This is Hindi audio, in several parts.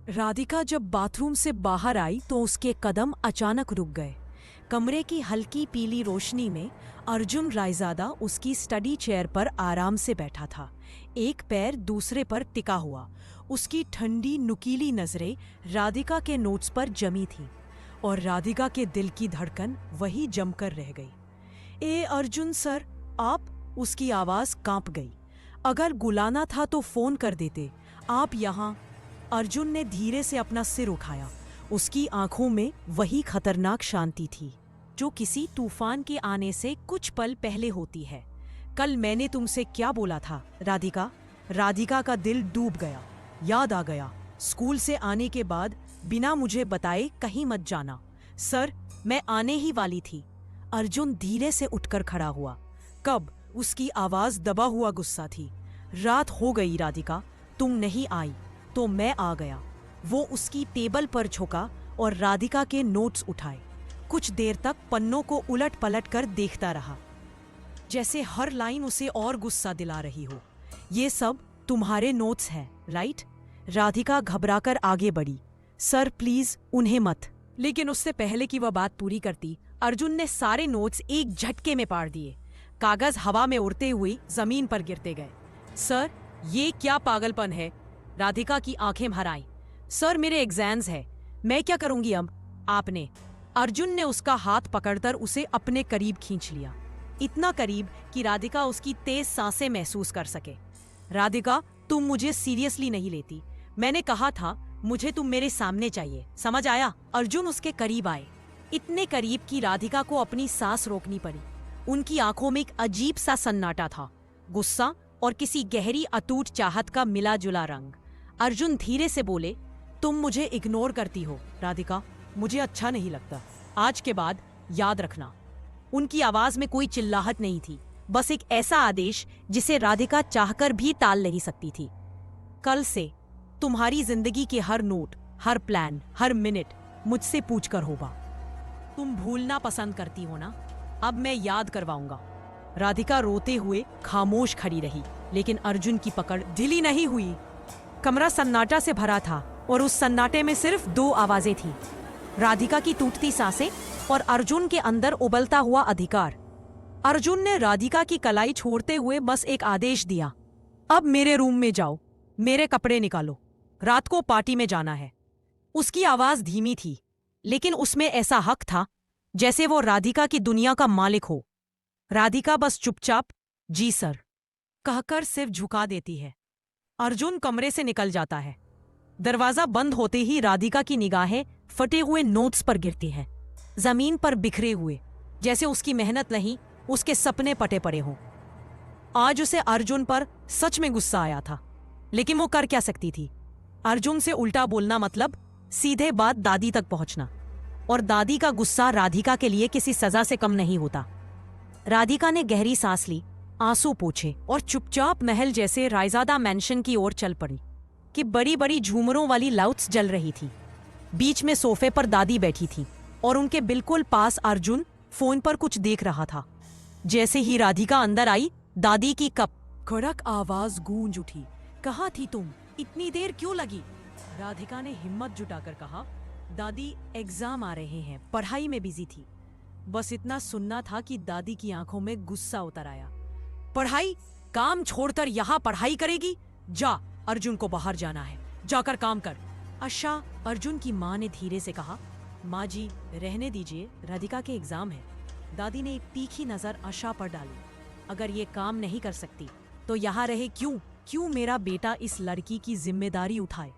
राधिका जब बाथरूम से बाहर आई तो उसके कदम अचानक रुक गए। कमरे की हल्की पीली रोशनी में अर्जुन रायजादा उसकी स्टडी चेयर पर आराम से बैठा था, एक पैर दूसरे पर टिका हुआ। उसकी ठंडी नुकीली नजरें राधिका के नोट्स पर जमी थीं और राधिका के दिल की धड़कन वही जमकर रह गई। ए अर्जुन सर, आप? उसकी आवाज कांप गई। अगर बुलाना था तो फोन कर देते, आप यहाँ। अर्जुन ने धीरे से अपना सिर उठाया। उसकी आंखों में वही खतरनाक शांति थी जो किसी तूफान के आने से कुछ पल पहले होती है। कल मैंने तुमसे क्या बोला था राधिका? राधिका का दिल डूब गया। याद आ गया, स्कूल से आने के बाद बिना मुझे बताए कहीं मत जाना। सर, मैं आने ही वाली थी। अर्जुन धीरे से उठकर खड़ा हुआ। कब? उसकी आवाज दबा हुआ गुस्सा थी। रात हो गई राधिका, तुम नहीं आई तो मैं आ गया। वो उसकी टेबल पर झुका और राधिका के नोट्स उठाए। कुछ देर तक पन्नों को उलट पलट कर देखता रहा, जैसे हर लाइन उसे और गुस्सा दिला रही हो। ये सब तुम्हारे नोट्स हैं, राइट? राधिका घबराकर आगे बढ़ी। सर प्लीज उन्हें मत। लेकिन उससे पहले कि वह बात पूरी करती, अर्जुन ने सारे नोट्स एक झटके में पाड़ दिए। कागज हवा में उड़ते हुए जमीन पर गिरते गए। सर, ये क्या पागलपन है? राधिका की आंखें भर आईं। सर, मेरे एग्जाम्स है, मैं क्या करूंगी अब? आपने। अर्जुन ने उसका हाथ पकड़कर उसे अपने करीब खींच लिया, इतना करीब कि राधिका उसकी तेज सांसें महसूस कर सके। राधिका, तुम मुझे सीरियसली नहीं लेती। मैंने कहा था मुझे तुम मेरे सामने चाहिए, समझ आया? अर्जुन उसके करीब आए, इतने करीब कि राधिका को अपनी सांस रोकनी पड़ी। उनकी आंखों में एक अजीब सा सन्नाटा था, गुस्सा और किसी गहरी अटूट चाहत का मिला जुला रंग। अर्जुन धीरे से बोले, तुम मुझे इग्नोर करती हो राधिका, मुझे अच्छा नहीं लगता। आज के बाद याद रखना। उनकी आवाज में कोई चिल्लाहट नहीं थी, बस एक ऐसा आदेश जिसे राधिका चाहकर भी टाल नहीं सकती थी। कल से तुम्हारी जिंदगी के हर नोट, हर प्लान, हर मिनट मुझसे पूछकर होगा। तुम भूलना पसंद करती हो ना? अब मैं याद करवाऊंगा। राधिका रोते हुए खामोश खड़ी रही, लेकिन अर्जुन की पकड़ ढीली नहीं हुई। कमरा सन्नाटा से भरा था और उस सन्नाटे में सिर्फ दो आवाजें थीं, राधिका की टूटती सांसें और अर्जुन के अंदर उबलता हुआ अधिकार। अर्जुन ने राधिका की कलाई छोड़ते हुए बस एक आदेश दिया, अब मेरे रूम में जाओ, मेरे कपड़े निकालो, रात को पार्टी में जाना है। उसकी आवाज धीमी थी, लेकिन उसमें ऐसा हक था जैसे वो राधिका की दुनिया का मालिक हो। राधिका बस चुपचाप जी सर कहकर सिर्फ झुका देती है। अर्जुन कमरे से निकल जाता है। दरवाजा बंद होते ही राधिका की निगाहें फटे हुए नोट्स पर गिरती हैं, जमीन पर बिखरे हुए, जैसे उसकी मेहनत नहीं, उसके सपने पटे पड़े हों। आज उसे अर्जुन पर सच में गुस्सा आया था, लेकिन वो कर क्या सकती थी? अर्जुन से उल्टा बोलना मतलब सीधे बात दादी तक पहुंचना, और दादी का गुस्सा राधिका के लिए किसी सजा से कम नहीं होता। राधिका ने गहरी सांस ली, आंसू पोंछे और चुपचाप महल जैसे रायजादा मैंशन की ओर चल पड़ी कि बड़ी बड़ी झूमरों वाली लाइट्स जल रही थी। बीच में सोफे पर दादी बैठी थी और उनके बिल्कुल पास अर्जुन फोन पर कुछ देख रहा था। जैसे ही राधिका अंदर आई, दादी की कड़क आवाज गूंज उठी, कहाँ थी तुम? इतनी देर क्यों लगी? राधिका ने हिम्मत जुटाकर कहा, दादी एग्जाम आ रहे हैं, पढ़ाई में बिजी थी। बस इतना सुनना था कि दादी की आंखों में गुस्सा उतर आया। पढ़ाई? काम छोड़कर यहाँ पढ़ाई करेगी? जा, अर्जुन को बाहर जाना है, जाकर काम कर। अच्छा, अर्जुन की माँ ने धीरे से कहा। माँ जी, रहने दीजिए, राधिका के एग्जाम है। दादी ने एक तीखी नजर आशा पर डाली। अगर ये काम नहीं कर सकती तो यहाँ रहे क्यों? क्यों मेरा बेटा इस लड़की की जिम्मेदारी उठाए?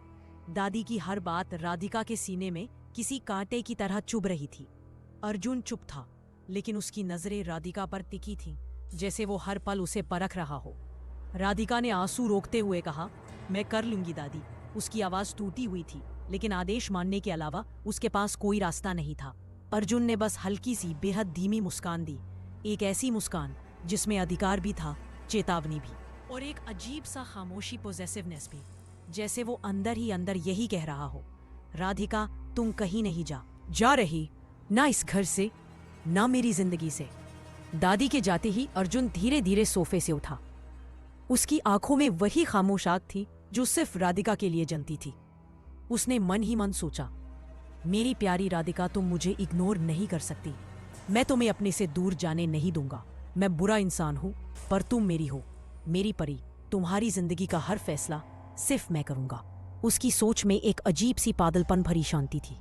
दादी की हर बात राधिका के सीने में किसी कांटे की तरह चुभ रही थी। अर्जुन चुप था, लेकिन उसकी नजरें राधिका पर टिकी थीं, जैसे वो हर पल उसे परख रहा हो। राधिका ने आंसू रोकते हुए कहा, मैं कर लूंगी दादी। उसकी आवाज टूटी हुई थी, लेकिन आदेश मानने के अलावा उसके पास कोई रास्ता नहीं था। अर्जुन ने बस हल्की सी बेहद धीमी मुस्कान दी, एक ऐसी मुस्कान जिसमें अधिकार भी था, चेतावनी भी, और एक अजीब सा खामोशी, पॉजेसिवनेस भी, जैसे वो अंदर ही अंदर यही कह रहा हो, राधिका तुम कहीं नहीं जा रही, ना इस घर से, ना मेरी जिंदगी से। दादी के जाते ही अर्जुन धीरे धीरे सोफे से उठा। उसकी आंखों में वही खामोश आग थी जो सिर्फ राधिका के लिए जलती थी। उसने मन ही मन सोचा, मेरी प्यारी राधिका, तुम मुझे इग्नोर नहीं कर सकती। मैं तुम्हें अपने से दूर जाने नहीं दूंगा। मैं बुरा इंसान हूं, पर तुम मेरी हो, मेरी परी। तुम्हारी जिंदगी का हर फैसला सिर्फ मैं करूंगा। उसकी सोच में एक अजीब सी पागलपन भरी शांति थी,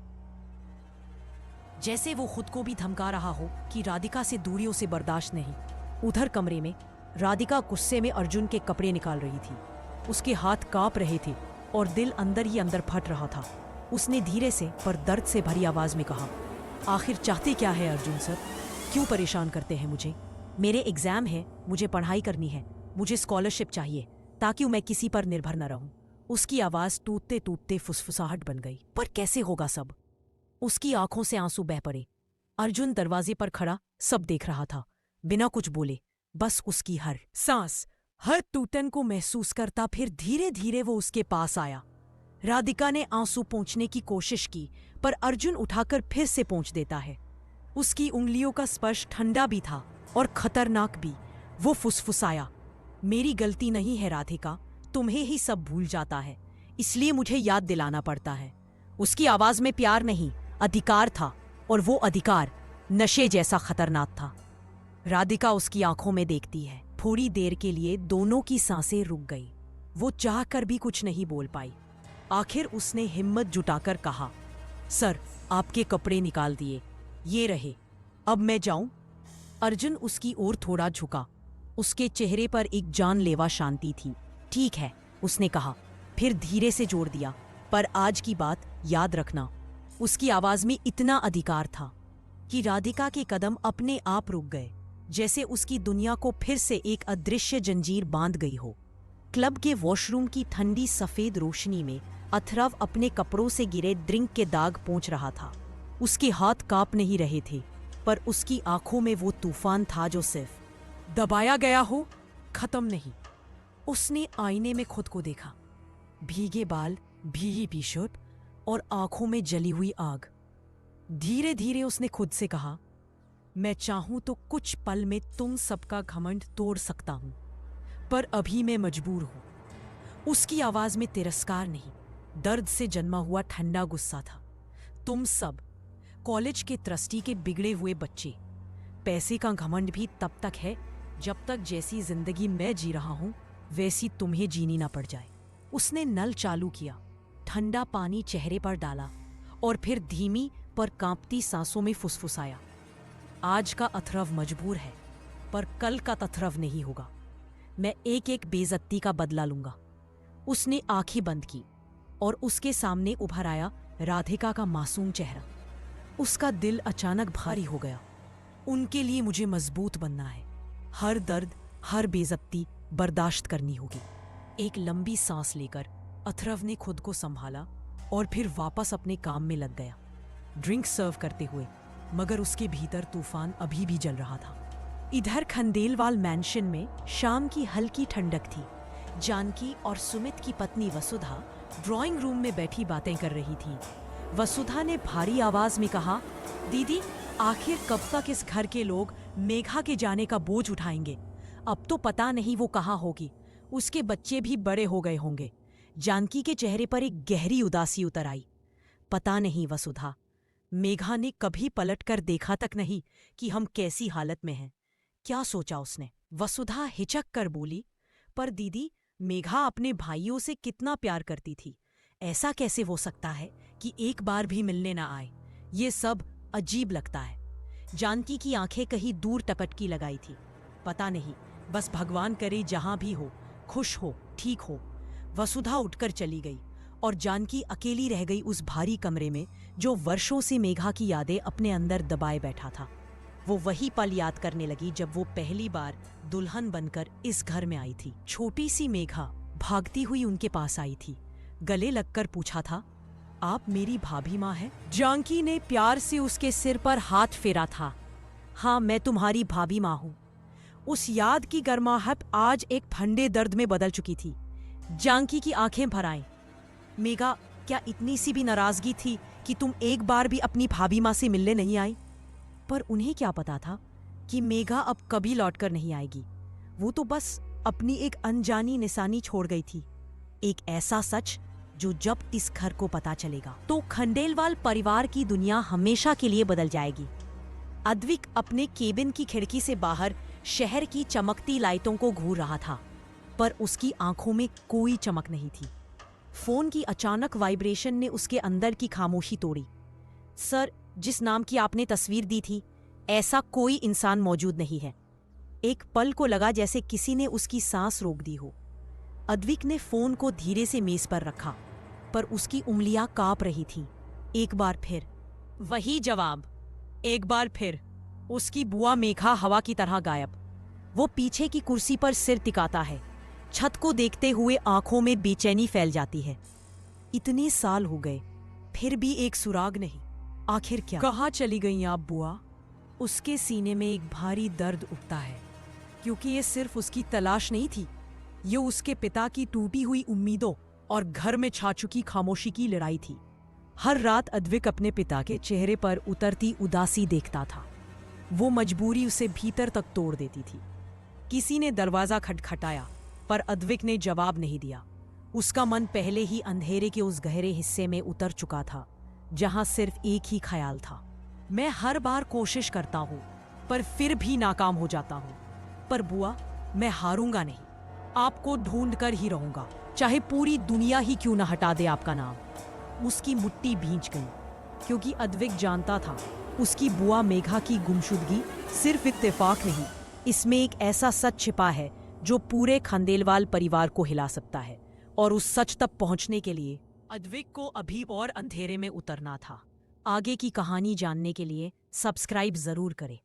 जैसे वो खुद को भी धमका रहा हो कि राधिका से दूरियों से बर्दाश्त नहीं। उधर कमरे में राधिका गुस्से में अर्जुन के कपड़े निकाल रही थी। उसके हाथ कांप रहे थे और दिल अंदर ही अंदर फट रहा था। उसने धीरे से पर दर्द से भरी आवाज में कहा, आखिर चाहते क्या है अर्जुन सर? क्यों परेशान करते हैं मुझे? मेरे एग्जाम है, मुझे पढ़ाई करनी है, मुझे स्कॉलरशिप चाहिए ताकि मैं किसी पर निर्भर न रहूं। उसकी आवाज टूटते टूटते फुसफुसाहट बन गई। पर कैसे होगा सब? उसकी आंखों से आंसू बह पड़े। अर्जुन दरवाजे पर खड़ा सब देख रहा था, बिना कुछ बोले, बस उसकी हर सांस, हर टूटन को महसूस करता। फिर धीरे धीरे वो उसके पास आया। राधिका ने आंसू पोंछने की कोशिश की, पर अर्जुन उठाकर फिर से पोंछ देता है। उसकी उंगलियों का स्पर्श ठंडा भी था और खतरनाक भी। वो फुसफुसाया, मेरी गलती नहीं है राधिका, तुम्हें ही सब भूल जाता है, इसलिए मुझे याद दिलाना पड़ता है। उसकी आवाज में प्यार नहीं, अधिकार था, और वो अधिकार नशे जैसा खतरनाक था। राधिका उसकी आंखों में देखती है। थोड़ी देर के लिए दोनों की सांसें रुक गई। वो चाहकर भी कुछ नहीं बोल पाई। आखिर उसने हिम्मत जुटाकर कहा, सर, आपके कपड़े निकाल दिए, ये रहे, अब मैं जाऊं? अर्जुन उसकी ओर थोड़ा झुका। उसके चेहरे पर एक जानलेवा शांति थी। ठीक है, उसने कहा, फिर धीरे से जोड़ दिया, पर आज की बात याद रखना। उसकी आवाज में इतना अधिकार था कि राधिका के कदम अपने आप रुक गए, जैसे उसकी दुनिया को फिर से एक अदृश्य जंजीर बांध गई हो। क्लब के वॉशरूम की ठंडी सफेद रोशनी में अथर्व अपने कपड़ों से गिरे ड्रिंक के दाग पोंछ रहा था। उसके हाथ कांप नहीं रहे थे, पर उसकी आंखों में वो तूफान था जो सिर्फ दबाया गया हो, खत्म नहीं। उसने आईने में खुद को देखा, भीगे बाल, भीगी टी शर्ट और आंखों में जली हुई आग। धीरे धीरे उसने खुद से कहा, मैं चाहूं तो कुछ पल में तुम सबका घमंड तोड़ सकता हूं, पर अभी मैं मजबूर हूं। उसकी आवाज में तिरस्कार नहीं, दर्द से जन्मा हुआ ठंडा गुस्सा था। तुम सब, कॉलेज के ट्रस्टी के बिगड़े हुए बच्चे, पैसे का घमंड भी तब तक है जब तक जैसी जिंदगी मैं जी रहा हूं वैसी तुम्हें जीनी ना पड़ जाए। उसने नल चालू किया, ठंडा पानी चेहरे पर डाला और फिर धीमी पर कांपती सांसों में फुसफुसाया, आज का अथर्व मजबूर है, पर कल का अथर्व नहीं होगा। मैं एक एक बेइज्जती का बदला लूंगा। उसने आंखें बंद की और उसके सामने उभर आया राधिका का मासूम चेहरा। उसका दिल अचानक भारी हो गया। उनके लिए मुझे मजबूत बनना है। हर दर्द, हर बेइज्जती बर्दाश्त करनी होगी। एक लंबी सांस लेकर अथर्व ने खुद को संभाला और फिर वापस अपने काम में लग गया, ड्रिंक सर्व करते हुए, मगर उसके भीतर तूफान अभी भी जल रहा था। इधर खंडेलवाल मैंशन में शाम की हल्की ठंडक थी। जानकी और सुमित की पत्नी वसुधा ड्राइंग रूम में बैठी बातें कर रही थी। वसुधा ने भारी आवाज में कहा, दीदी, आखिर कब तक इस घर के लोग मेघा के जाने का बोझ उठाएंगे? अब तो पता नहीं वो कहाँ होगी। उसके बच्चे भी बड़े हो गए होंगे। जानकी के चेहरे पर एक गहरी उदासी उतर आई। पता नहीं वसुधा, मेघा ने कभी पलटकर देखा तक नहीं कि हम कैसी हालत में हैं। क्या सोचा उसने? वसुधा हिचक कर बोली, पर दीदी, मेघा अपने भाइयों से कितना प्यार करती थी। ऐसा कैसे हो सकता है कि एक बार भी मिलने ना आए? ये सब अजीब लगता है। जानकी की आंखें कहीं दूर टपटकी लगाई थी। पता नहीं, बस भगवान करे जहां भी हो, खुश हो, ठीक हो। वसुधा उठकर चली गई और जानकी अकेली रह गई उस भारी कमरे में जो वर्षों से मेघा की यादें अपने अंदर दबाए बैठा था। वो वही पल याद करने लगी जब वो पहली बार दुल्हन बनकर इस घर में आई थी। छोटी सी मेघा भागती हुई उनके पास आई थी। गले लगकर पूछा था, आप मेरी भाभी माँ हैं? जानकी ने प्यार से उसके सिर पर हाथ फेरा था। हाँ, मैं तुम्हारी भाभी माँ हूँ। उस याद की गर्माहट आज एक ठंडे दर्द में बदल चुकी थी। जानकी की आंखें भर आईं। मेघा, क्या इतनी सी भी नाराजगी थी कि तुम एक बार भी अपनी भाभी माँ से मिलने नहीं आई? पर उन्हें क्या पता था कि मेघा अब कभी लौटकर नहीं आएगी। वो तो बस अपनी एक अनजानी निशानी छोड़ गई थी, एक ऐसा सच जो जब इस घर को पता चलेगा तो खंडेलवाल परिवार की दुनिया हमेशा के लिए बदल जाएगी। अद्विक अपने केबिन की खिड़की से बाहर शहर की चमकती लाइटों को घूर रहा था, पर उसकी आंखों में कोई चमक नहीं थी। फोन की अचानक वाइब्रेशन ने उसके अंदर की खामोशी तोड़ी। सर, जिस नाम की आपने तस्वीर दी थी, ऐसा कोई इंसान मौजूद नहीं है। एक पल को लगा जैसे किसी ने उसकी सांस रोक दी हो। अद्विक ने फोन को धीरे से मेज पर रखा, पर उसकी उंगलियां कांप रही थीं। एक बार फिर वही जवाब, एक बार फिर उसकी बुआ मेघा हवा की तरह गायब। वो पीछे की कुर्सी पर सिर टिकाता है, छत को देखते हुए आंखों में बेचैनी फैल जाती है। इतने साल हो गए, फिर भी एक सुराग नहीं। आखिर क्या? कहाँ चली गई आप बुआ? उसके सीने में एक भारी दर्द उठता है, क्योंकि ये सिर्फ उसकी तलाश नहीं थी, ये उसके पिता की टूटी हुई उम्मीदों और घर में छा चुकी खामोशी की लड़ाई थी। हर रात अद्विक अपने पिता के चेहरे पर उतरती उदासी देखता था। वो मजबूरी उसे भीतर तक तोड़ देती थी। किसी ने दरवाजा खटखटाया, पर अद्विक ने जवाब नहीं दिया। उसका मन पहले ही अंधेरे के उस गहरे हिस्से में उतर चुका था, जहां सिर्फ एक ही ख्याल था, मैं हर बार कोशिश करता हूं, पर फिर भी नाकाम हो जाता हूं। पर बुआ, मैं हारूंगा नहीं, आपको ढूंढ कर ही रहूंगा, चाहे पूरी दुनिया ही क्यों न हटा दे आपका नाम। उसकी मुट्ठी भींच गई, क्योंकि अद्विक जानता था उसकी बुआ मेघा की गुमशुदगी सिर्फ इत्तेफाक नहीं, इसमें एक ऐसा सच छिपा है जो पूरे खंडेलवाल परिवार को हिला सकता है। और उस सच तक पहुंचने के लिए अद्विक को अभी और अंधेरे में उतरना था। आगे की कहानी जानने के लिए सब्सक्राइब जरूर करें।